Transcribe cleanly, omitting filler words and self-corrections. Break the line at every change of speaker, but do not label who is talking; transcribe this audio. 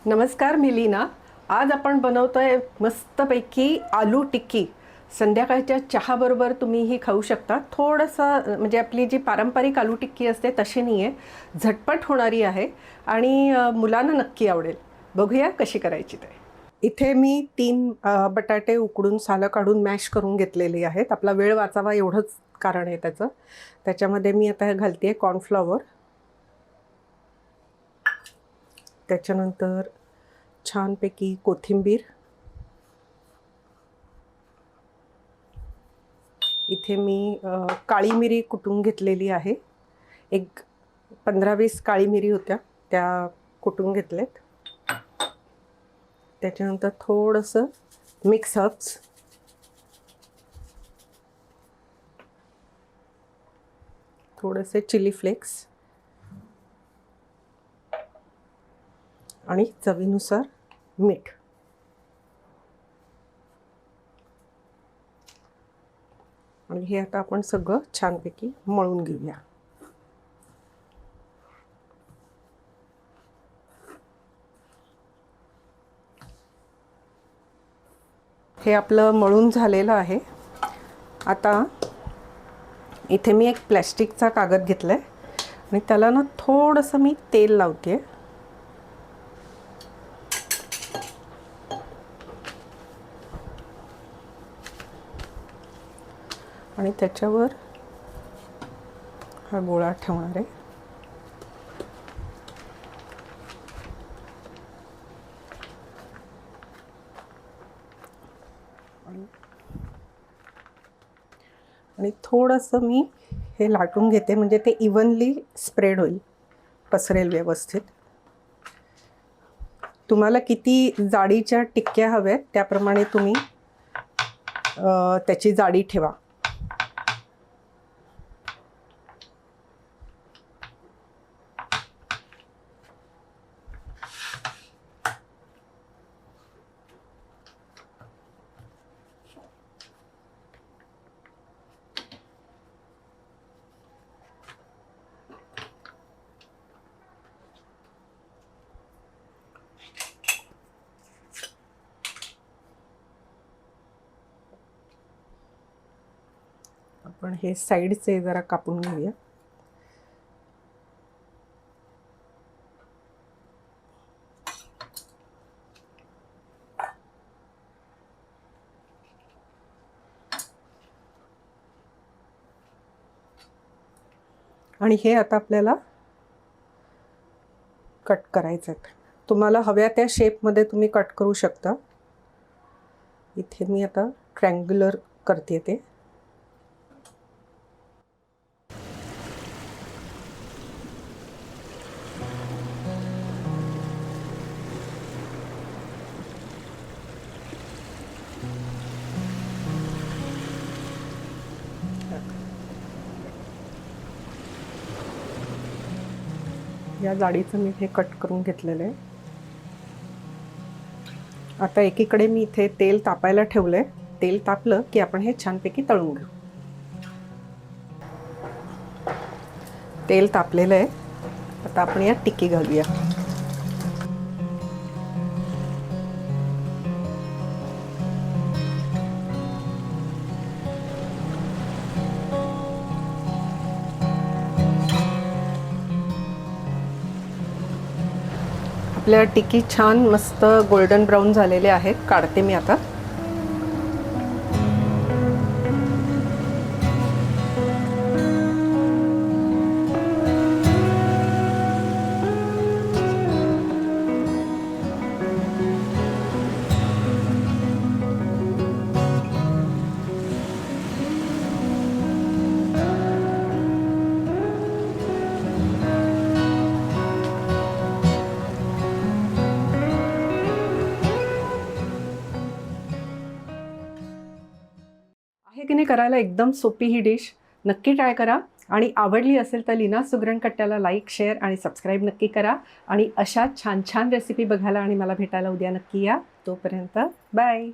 नमस्कार, मी लीना. आज आपण बनवतोय मस्तपैकी आलू टिक्की. संध्याकाळच्या चहाबरोबर तुम्ही ही खाऊ शकता. थोडंसं म्हणजे आपली जी पारंपरिक आलू टिक्की असते तशी नाही आहे, झटपट होणारी आहे आणि मुलांना नक्की आवडेल. बघूया कशी करायची ते. इथे मी 3 बटाटे उकडून सालं काढून मॅश करून घेतलेले आहेत. आपला वेळ वाचावा एवढंच कारण आहे त्याचं. त्याच्यामध्ये मी आता घालते आहे कॉर्नफ्लॉवर. त्याच्यानंतर छानपैकी कोथिंबीर. इथे मी काळी मिरी कुटून घेतलेली आहे. एक 15-20 काळी मिरी होत्या, त्या कुटून घेतल्यात. त्याच्यानंतर थोडंसं मिक्स हर्ब्स, थोडेसे चिली फ्लेक्स आणि चवीनुसार मीठ. आणि हे आता आपण सगळं छानपैकी मळून घेऊया. हे आपलं मळून झालेलं आहे. आता इथे मी एक प्लॅस्टिकचा कागद घेतलाय आणि त्याला ना थोडंसं मी तेल लावते आणि त्याच्यावर हा गोळा ठेवणार आहे. आणि थोडंसं मी हे लाटून घेते म्हणजे ते इव्हनली स्प्रेड होईल, पसरेल व्यवस्थित. तुम्हाला किती जाडीच्या टिक्क्या हव्यात त्याप्रमाणे तुम्ही त्याची जाडी ठेवा. आपण हे साईडचे जरा कापून घेऊया. आणि हे आता आपल्याला कट करायचं आहे. तुम्हाला हव्या त्या शेपमध्ये तुम्ही कट करू शकता. इथे मी आता ट्रँग्युलर करते ते. या जाडीचं मी हे कट करून घेतलेलं आहे. आता एकीकडे मी इथे तेल तापायला ठेवलंय. तेल तापलं की आपण हे छानपैकी तळून घेऊ. तेल तापलेलं आहे. आता आपण यात टिक्की घालूया. आपल्या टिक्की छान मस्त गोल्डन ब्राऊन झालेले आहेत. काढते मी आता. आहे की नाही करायला एकदम सोपी ही डिश. नक्की ट्राय करा आणि आवडली असेल तर लीना सुगरण कट्ट्याला लाईक, शेअर आणि सबस्क्राईब नक्की करा. आणि अशा छान छान रेसिपी बघायला आणि मला भेटायला उद्या नक्की या. तोपर्यंत बाय.